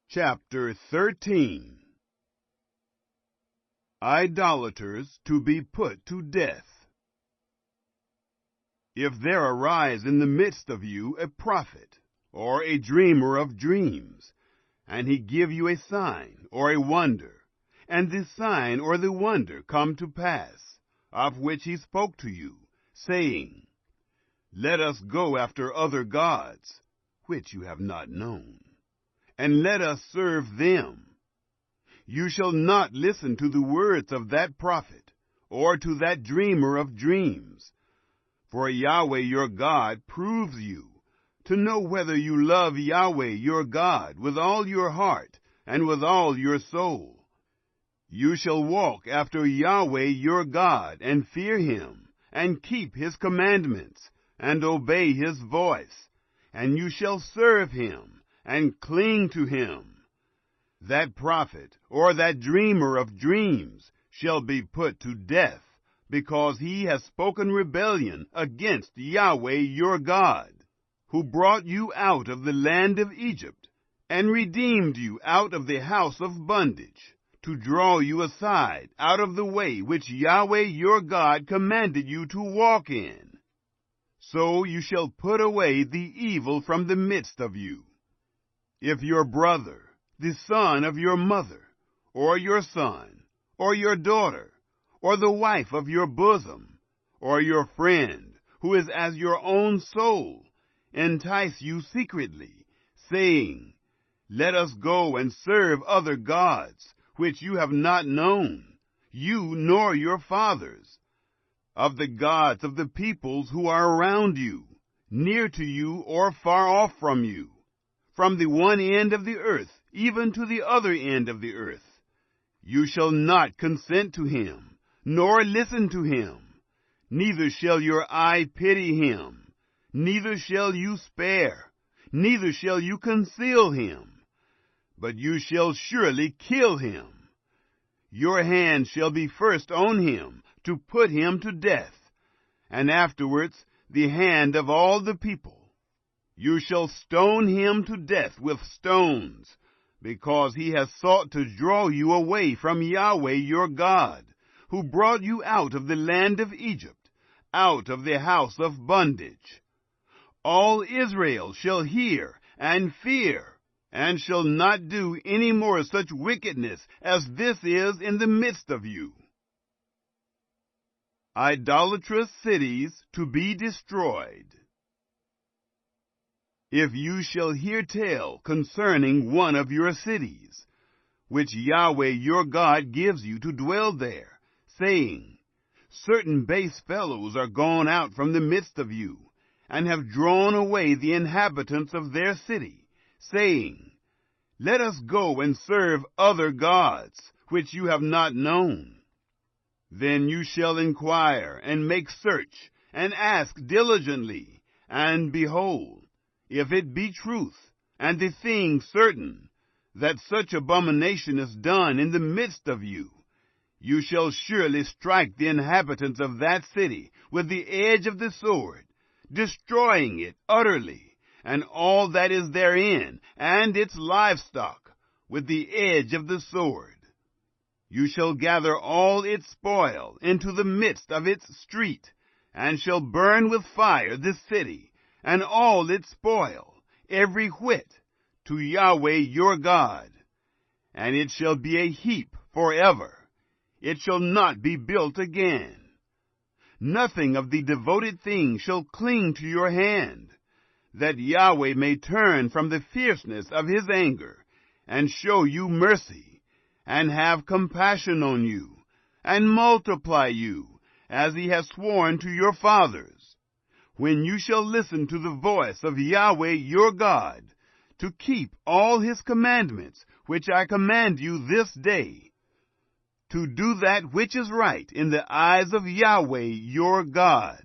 Chapter 13. Idolaters to be put to death. If there arise in the midst of you a prophet, or a dreamer of dreams, and he give you a sign or a wonder, and the sign or the wonder come to pass, of which he spoke to you, saying, Let us go after other gods, which you have not known, and let us serve them. You shall not listen to the words of that prophet, or to that dreamer of dreams. For Yahweh your God proves you, to know whether you love Yahweh your God with all your heart and with all your soul. You shall walk after Yahweh your God, and fear him, and keep his commandments, and obey his voice, and you shall serve him, and cling to him. That prophet, or that dreamer of dreams, shall be put to death, because he has spoken rebellion against Yahweh your God, who brought you out of the land of Egypt, and redeemed you out of the house of bondage, to draw you aside out of the way which Yahweh your God commanded you to walk in. So you shall put away the evil from the midst of you. If your brother, the son of your mother, or your son, or your daughter, or the wife of your bosom, or your friend, who is as your own soul, entice you secretly, saying, Let us go and serve other gods, which you have not known, you nor your fathers, of the gods of the peoples who are around you, near to you or far off from you, from the one end of the earth even to the other end of the earth. You shall not consent to him, nor listen to him. Neither shall your eye pity him, neither shall you spare, neither shall you conceal him, but you shall surely kill him. Your hand shall be first on him, to put him to death, and afterwards the hand of all the people. You shall stone him to death with stones, because he has sought to draw you away from Yahweh your God, who brought you out of the land of Egypt, out of the house of bondage. All Israel shall hear and fear, and shall not do any more such wickedness as this is in the midst of you. Idolatrous cities to be destroyed. If you shall hear tell concerning one of your cities, which Yahweh your God gives you to dwell there, saying, Certain base fellows are gone out from the midst of you, and have drawn away the inhabitants of their city, saying, Let us go and serve other gods, which you have not known. Then you shall inquire, and make search, and ask diligently, and behold, if it be truth, and the thing certain, that such abomination is done in the midst of you, you shall surely strike the inhabitants of that city with the edge of the sword, destroying it utterly, and all that is therein, and its livestock, with the edge of the sword. You shall gather all its spoil into the midst of its street, and shall burn with fire the city, and all its spoil, every whit, to Yahweh your God. And it shall be a heap forever. It shall not be built again. Nothing of the devoted things shall cling to your hand, that Yahweh may turn from the fierceness of his anger, and show you mercy, and have compassion on you, and multiply you, as he has sworn to your fathers, when you shall listen to the voice of Yahweh your God, to keep all his commandments, which I command you this day, to do that which is right in the eyes of Yahweh your God.